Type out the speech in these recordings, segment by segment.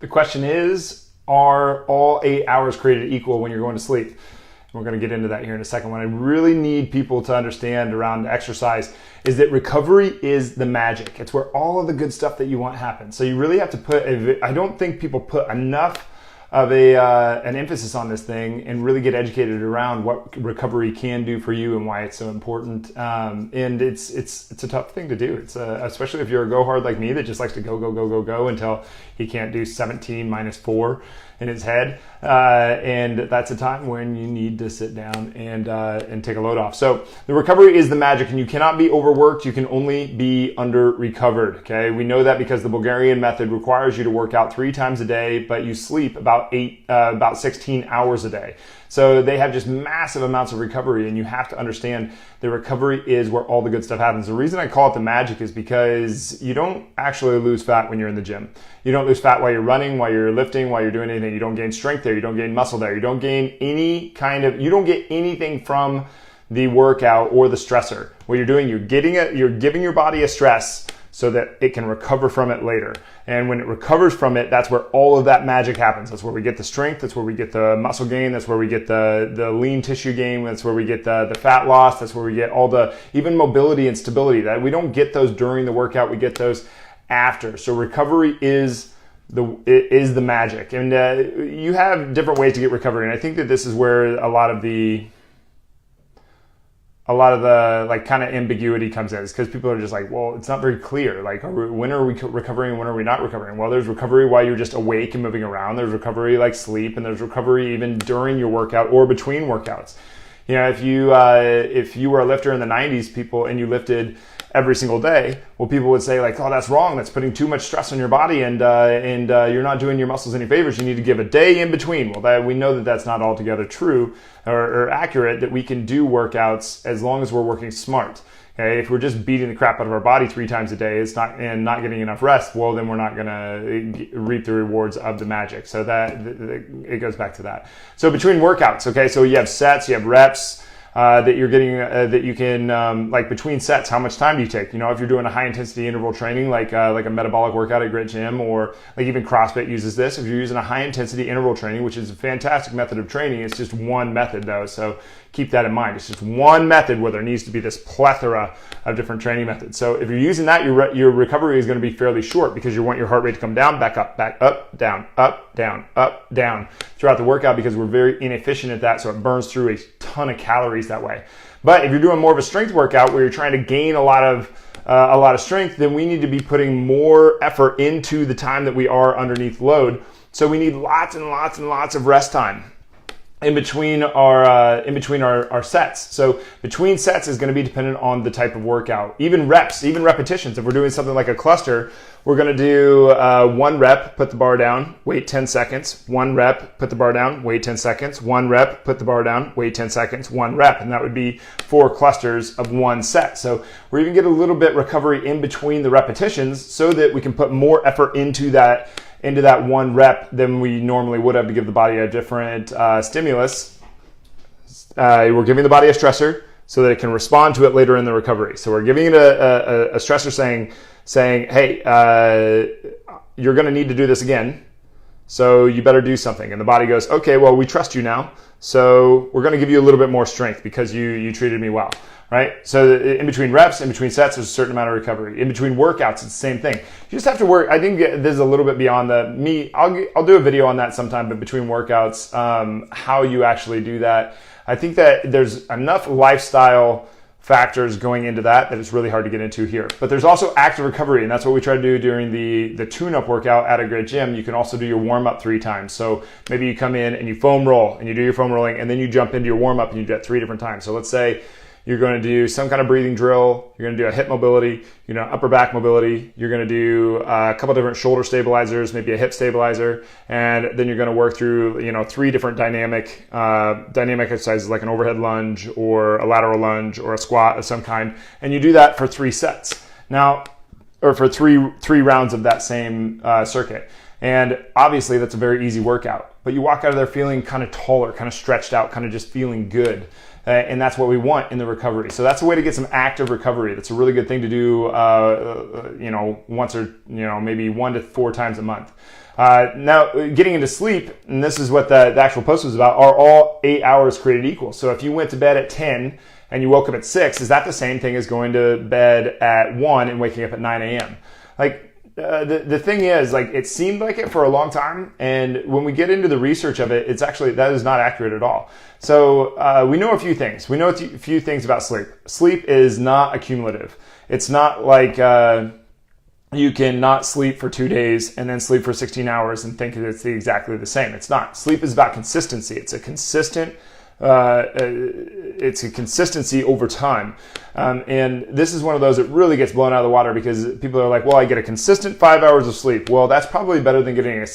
The question is, are all 8 hours created equal when you're going to sleep? We're going to get into that here in a second. What I really need people to understand around exercise is that recovery is the magic. It's where all of the good stuff that you want happens. So you really have to put, I don't think people put enough of an emphasis on this thing and really get educated around what recovery can do for you and why it's so important. And it's a tough thing to do. It's especially if you're a go hard like me that just likes to go until he can't do 17 minus 4 in his head. And that's a time when you need to sit down and take a load off. So the recovery is the magic, and you cannot be overworked. You can only be under recovered. Okay. We know that because the Bulgarian method requires you to work out 3 times a day, but you sleep about 16 hours a day. So they have just massive amounts of recovery, and you have to understand that recovery is where all the good stuff happens. The reason I call it the magic is because you don't actually lose fat when you're in the gym. You don't lose fat while you're running, while you're lifting, while you're doing anything. You don't gain strength there. You don't gain muscle there. You don't gain you don't get anything from the workout or the stressor. What you're doing, you're giving your body a stress so that it can recover from it later. And when it recovers from it, that's where all of that magic happens. That's where we get the strength. That's where we get the muscle gain. That's where we get the lean tissue gain. That's where we get the fat loss. That's where we get all the, even mobility and stability. That we don't get those during the workout. We get those after. So recovery is the magic. And you have different ways to get recovery. And I think that this is where a lot of the like kind of ambiguity comes in, is because people are just like, well, it's not very clear. Like, when are we recovering? When are we not recovering? Well, there's recovery while you're just awake and moving around. There's recovery like sleep, and there's recovery even during your workout or between workouts. You know, if you were a lifter in the 90s, and you lifted every single day, well, people would say like, oh, that's wrong. That's putting too much stress on your body, and you're not doing your muscles any favors. You need to give a day in between. Well, we know that that's not altogether true or accurate, that we can do workouts as long as we're working smart. Okay, if we're just beating the crap out of our body 3 times a day and not getting enough rest, well, then we're not going to reap the rewards of the magic. So that it goes back to that. So between workouts, okay, so you have sets, you have reps that you're getting that you can like between sets. How much time do you take? You know, if you're doing a high intensity interval training like a metabolic workout at Grit Gym, or like even CrossFit uses this. If you're using a high intensity interval training, which is a fantastic method of training, it's just one method though. So keep that in mind. It's just one method where there needs to be this plethora of different training methods. So if you're using that, your recovery is going to be fairly short, because you want your heart rate to come down, back up, down, up, down, up, down throughout the workout, because we're very inefficient at that. So it burns through a ton of calories that way. But if you're doing more of a strength workout where you're trying to gain a lot of strength, then we need to be putting more effort into the time that we are underneath load. So we need lots and lots and lots of rest time in between our sets. So between sets is going to be dependent on the type of workout. Even reps, even repetitions. If we're doing something like a cluster, we're going to do 1 rep, put the bar down, wait 10 seconds. 1 rep, put the bar down, wait 10 seconds. 1 rep, put the bar down, wait 10 seconds. 1 rep, and that would be 4 clusters of 1 set. So we're even get a little bit recovery in between the repetitions, so that we can put more effort into that 1 rep than we normally would have to give the body a different stimulus. We're giving the body a stressor so that it can respond to it later in the recovery. So we're giving it a stressor saying, hey, you're going to need to do this again, so you better do something. And the body goes, okay, well, we trust you now, so we're going to give you a little bit more strength because you treated me well. Right? So in between reps, in between sets, there's a certain amount of recovery. In between workouts, it's the same thing. You just have to work. I think this is a little bit beyond I'll do a video on that sometime, but between workouts, how you actually do that. I think that there's enough lifestyle factors going into that it's really hard to get into here. But there's also active recovery, and that's what we try to do during the tune-up workout at a Grit Gym. You can also do your warm-up 3 times. So maybe you come in and you foam roll, and you do your foam rolling, and then you jump into your warm-up and you do that 3 different times. So let's say you're going to do some kind of breathing drill. You're going to do a hip mobility, upper back mobility. You're going to do a couple different shoulder stabilizers, maybe a hip stabilizer, and then you're going to work through 3 different dynamic exercises, like an overhead lunge or a lateral lunge or a squat of some kind, and you do that for 3 sets. Now, or for three rounds of that same circuit. And obviously that's a very easy workout, but you walk out of there feeling kind of taller, kind of stretched out, kind of just feeling good. And that's what we want in the recovery. So that's a way to get some active recovery. That's a really good thing to do, once or, maybe 1 to 4 times a month. Now, getting into sleep, and this is what the actual post was about, are all 8 hours created equal? So if you went to bed at 10 and you woke up at 6, is that the same thing as going to bed at 1 and waking up at 9 a.m.? The thing is, it seemed like it for a long time, and when we get into the research of it, that is not accurate at all. So we know a few things. We know a few things about sleep. Sleep is not accumulative. It's not like you can not sleep for 2 days and then sleep for 16 hours and think that it's exactly the same. It's not. Sleep is about consistency. It's a consistency over time. And this is one of those that really gets blown out of the water because people are like, well, I get a consistent 5 hours of sleep. Well, that's probably better than getting a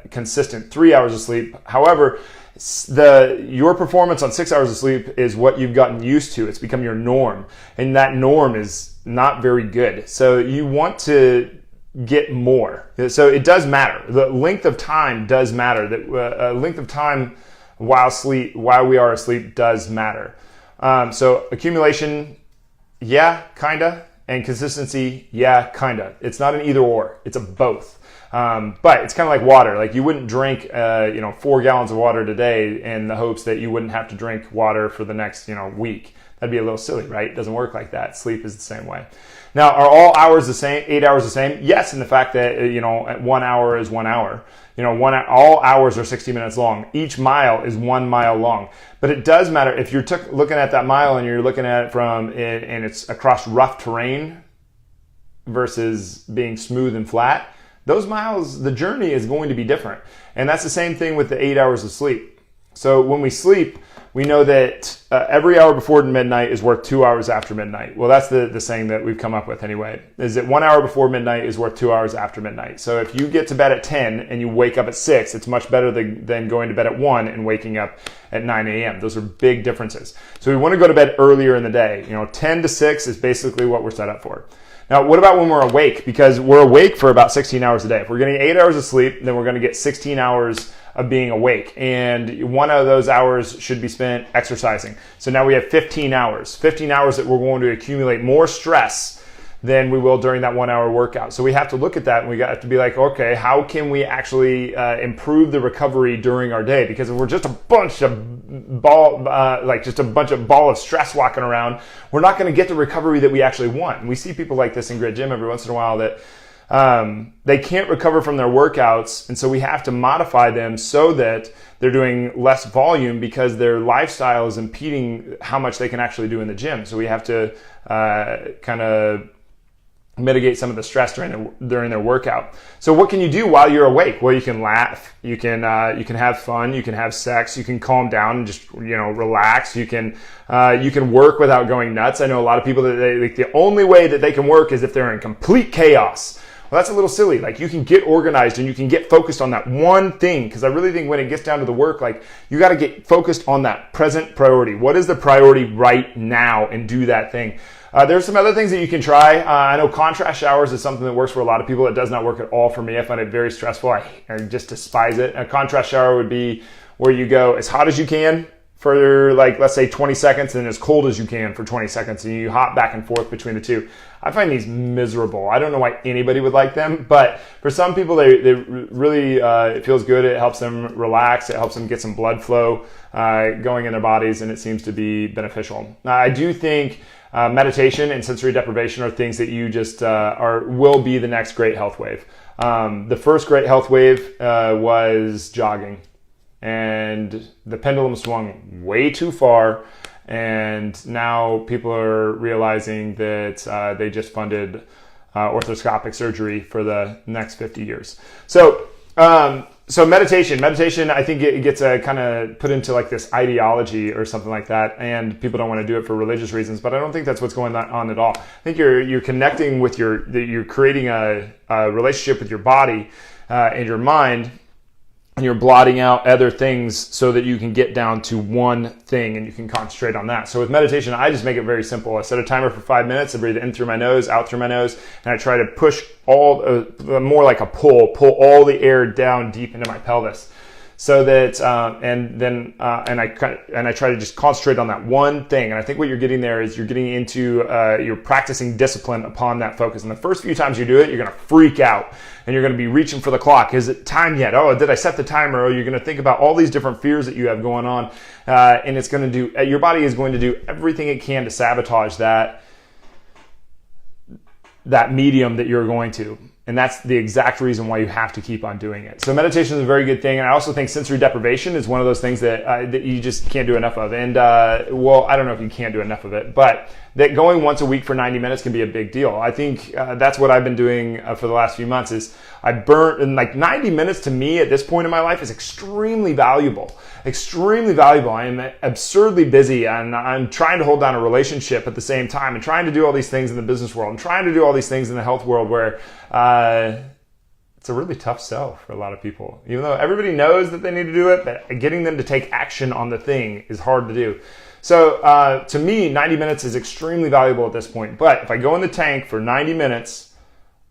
consistent 3 hours of sleep. However, your performance on 6 hours of sleep is what you've gotten used to. It's become your norm. And that norm is not very good. So you want to get more. So it does matter. The length of time does matter. That length of time while we are asleep does matter. So accumulation, yeah, kinda, and consistency, yeah, kinda. It's not an either or, it's a both. But it's kind of like water. Like you wouldn't drink, 4 gallons of water today in the hopes that you wouldn't have to drink water for the next, week. That'd be a little silly, right? It doesn't work like that. Sleep is the same way. Now, are all hours the same? 8 hours the same? Yes, in the fact that, 1 hour is 1 hour. All hours are 60 minutes long. Each mile is 1 mile long. But it does matter if you're looking at that mile and you're looking at it and it's across rough terrain versus being smooth and flat. Those miles, the journey is going to be different. And that's the same thing with the 8 hours of sleep. So when we sleep, we know that every hour before midnight is worth 2 hours after midnight. Well, that's the saying that we've come up with anyway, is that 1 hour before midnight is worth 2 hours after midnight. So if you get to bed at 10 and you wake up at 6, it's much better than going to bed at 1 and waking up at 9 a.m. Those are big differences. So we want to go to bed earlier in the day. 10 to 6 is basically what we're set up for. Now, what about when we're awake? Because we're awake for about 16 hours a day. If we're getting 8 hours of sleep, then we're going to get 16 hours of being awake. And 1 of those hours should be spent exercising. So now we have 15 hours. 15 hours that we're going to accumulate more stress than we will during that 1 hour workout. So we have to look at that and we got to be like, okay, how can we actually improve the recovery during our day? Because if we're just a bunch of ball of stress walking around, we're not going to get the recovery that we actually want. And we see people like this in Grit Gym every once in a while that they can't recover from their workouts, and so we have to modify them so that they're doing less volume because their lifestyle is impeding how much they can actually do in the gym. So we have to kind of mitigate some of the stress during their workout. So what can you do while you're awake? Well, you can laugh, you can have fun, you can have sex, you can calm down and just relax. You can work without going nuts. I know a lot of people that the only way that they can work is if they're in complete chaos. Well, that's a little silly. You can get organized and you can get focused on that one thing. Because I really think when it gets down to the work, you got to get focused on that present priority. What is the priority right now, and do that thing. There's some other things that you can try. I know contrast showers is something that works for a lot of people. It does not work at all for me. I find it very stressful. I just despise it. A contrast shower would be where you go as hot as you can for let's say 20 seconds and as cold as you can for 20 seconds, and you hop back and forth between the two. I find these miserable. I don't know why anybody would like them, but for some people they really it feels good. It helps them relax. It helps them get some blood flow going in their bodies, and it seems to be beneficial. Now, I do think meditation and sensory deprivation are things that you just will be the next great health wave. The first great health wave was jogging. And the pendulum swung way too far, and now people are realizing that they just funded arthroscopic surgery for the next 50 years. So meditation, I think it gets kind of put into this ideology or something like that, and people don't want to do it for religious reasons, but I don't think that's what's going on at all. I think you're connecting with you're creating a relationship with your body and your mind. and you're blotting out other things so that you can get down to one thing and you can concentrate on that. So with meditation, I just make it very simple. I set a timer for 5 minutes. I breathe in through my nose, out through my nose, and I try to push more like a pull all the air down deep into my pelvis. So that, and I try to just concentrate on that one thing. And I think what you're getting there is you're getting into, you're practicing discipline upon that focus. And the first few times you do it, you're going to freak out and you're going to be reaching for the clock. Is it time yet? Oh, did I set the timer? Oh, you're going to think about all these different fears that you have going on. And it's going to do, your body is going to do everything it can to sabotage that medium that you're going to. And that's the exact reason why you have to keep on doing it. So meditation is a very good thing. And I also think sensory deprivation is one of those things that you just can't do enough of. And, well, I don't know if you can't do enough of it, but that going once a week for 90 minutes can be a big deal. I think that's what I've been doing for the last few months is and like 90 minutes to me at this point in my life is extremely valuable. Extremely valuable. I am absurdly busy and I'm trying to hold down a relationship at the same time and trying to do all these things in the business world and trying to do all these things in the health world where it's a really tough sell for a lot of people. Even though everybody knows that they need to do it, but getting them to take action on the thing is hard to do. So to me, 90 minutes is extremely valuable at this point. But if I go in the tank for 90 minutes,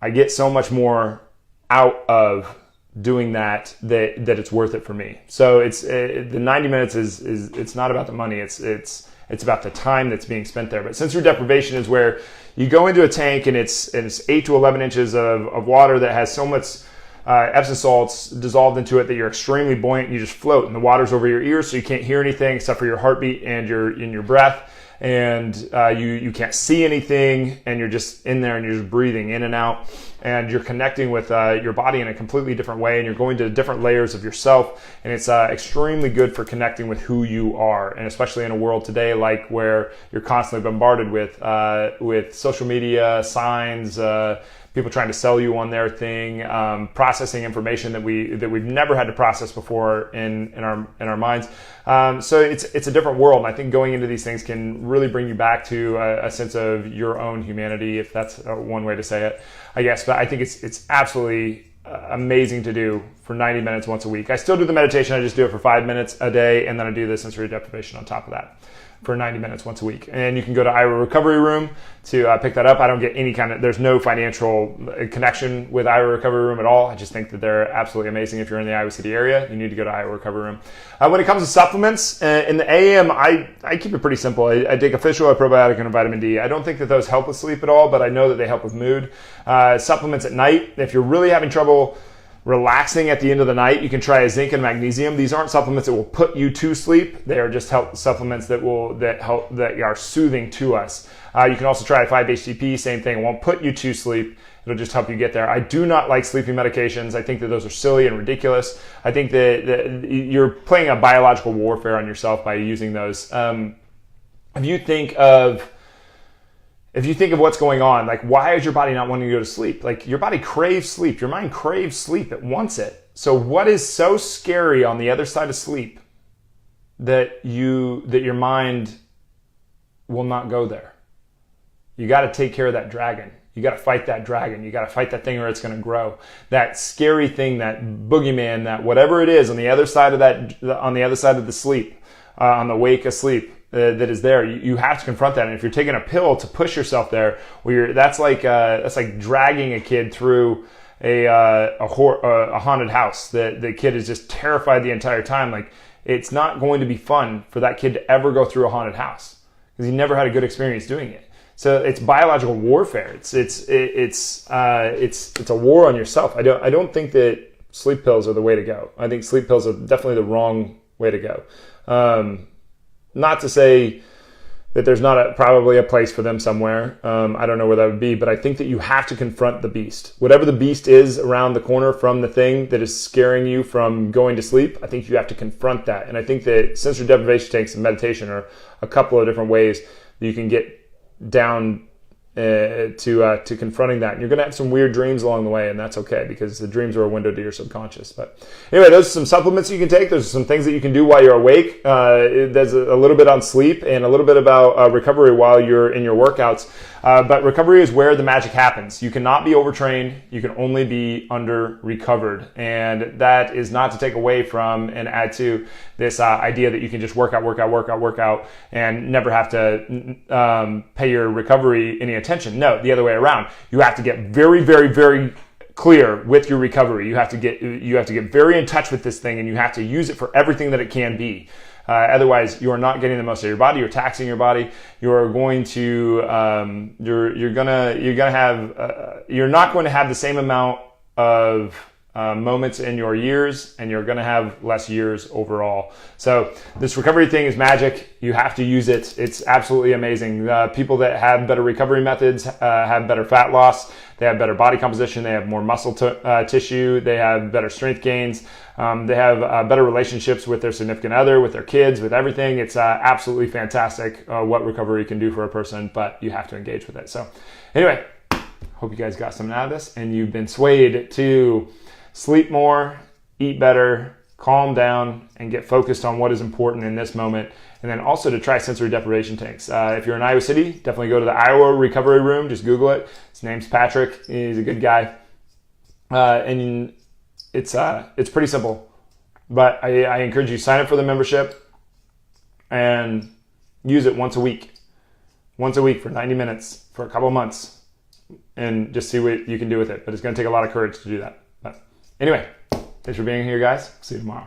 I get so much more out of doing that it's worth it for me. So it's the 90 minutes is it's not about the money. It's about the time that's being spent there. But sensory deprivation is where you go into a tank and it's 8 to 11 inches of water that has so much Epsom salts dissolved into it that you're extremely buoyant and you just float and the water's over your ears so you can't hear anything except for your heartbeat and your breath. And you can't see anything and you're just in there and you're just breathing in and out and you're connecting with your body in a completely different way and you're going to different layers of yourself, and it's extremely good for connecting with who you are, and especially in a world today like where you're constantly bombarded with social media, signs, people trying to sell you on their thing, processing information that we've never had to process before in our minds. So it's a different world, and I think going into these things can really bring you back to a sense of your own humanity, if that's one way to say it, I guess. But I think it's absolutely amazing to do for 90 minutes once a week. I still do the meditation. I just do it for 5 minutes a day, and then I do the sensory deprivation on top of that for 90 minutes once a week. And you can go to Iowa Recovery Room to pick that up. I don't get any there's no financial connection with Iowa Recovery Room at all. I just think that they're absolutely amazing. If you're in the Iowa City area, you need to go to Iowa Recovery Room. When it comes to supplements, in the AM, I keep it pretty simple. I take a fish oil, a probiotic, and a vitamin D. I don't think that those help with sleep at all, but I know that they help with mood. Supplements at night, if you're really having trouble relaxing at the end of the night, you can try a zinc and magnesium. These aren't supplements that will put you to sleep. They are just supplements that are soothing to us. You can also try a 5-HTP, same thing. It won't put you to sleep. It'll just help you get there. I do not like sleeping medications. I think that those are silly and ridiculous. I think that you're playing a biological warfare on yourself by using those. If you think of what's going on, like why is your body not wanting to go to sleep? Like your body craves sleep. Your mind craves sleep. It wants it. So what is so scary on the other side of sleep that your mind will not go there? You got to take care of that dragon. You got to fight that dragon. You got to fight that thing or it's going to grow. That scary thing, that boogeyman, that whatever it is on the other side of the sleep, on the wake of sleep, that is there. You have to confront that. And if you're taking a pill to push yourself there, that's like dragging a kid through a haunted house. The kid is just terrified the entire time. Like it's not going to be fun for that kid to ever go through a haunted house because he never had a good experience doing it. So it's biological warfare. It's a war on yourself. I don't think that sleep pills are the way to go. I think sleep pills are definitely the wrong way to go. Not to say that there's not probably a place for them somewhere. I don't know where that would be, but I think that you have to confront the beast. Whatever the beast is around the corner from the thing that is scaring you from going to sleep, I think you have to confront that. And I think that sensory deprivation tanks and meditation are a couple of different ways that you can get down to confronting that. And you're going to have some weird dreams along the way, and that's okay, because the dreams are a window to your subconscious. But anyway, those are some supplements you can take. There's some things that you can do while you're awake. There's a little bit on sleep and a little bit about recovery while you're in your workouts. But recovery is where the magic happens. You cannot be overtrained. You can only be under recovered. And that is not to take away from and add to this idea that you can just work out, and never have to pay your recovery any attention. No, the other way around. You have to get very, very, very clear with your recovery. You have to get very in touch with this thing, and you have to use it for everything that it can be. Otherwise, you are not getting the most of your body. You're taxing your body. You're going to you're not going to have the same amount of moments in your years, and you're going to have less years overall. So this recovery thing is magic. You have to use it. It's absolutely amazing. People that have better recovery methods have better fat loss. They have better body composition. They have more muscle tissue. They have better strength gains. They have better relationships with their significant other, with their kids, with everything. It's absolutely fantastic what recovery can do for a person, but you have to engage with it. So anyway, hope you guys got something out of this, and you've been swayed to sleep more, eat better, calm down, and get focused on what is important in this moment. And then also to try sensory deprivation tanks. If you're in Iowa City, definitely go to the Iowa Recovery Room. Just Google it. His name's Patrick. He's a good guy. And it's pretty simple. But I encourage you to sign up for the membership and use it once a week. Once a week for 90 minutes for a couple of months. And just see what you can do with it. But it's going to take a lot of courage to do that. But anyway, thanks for being here, guys. See you tomorrow.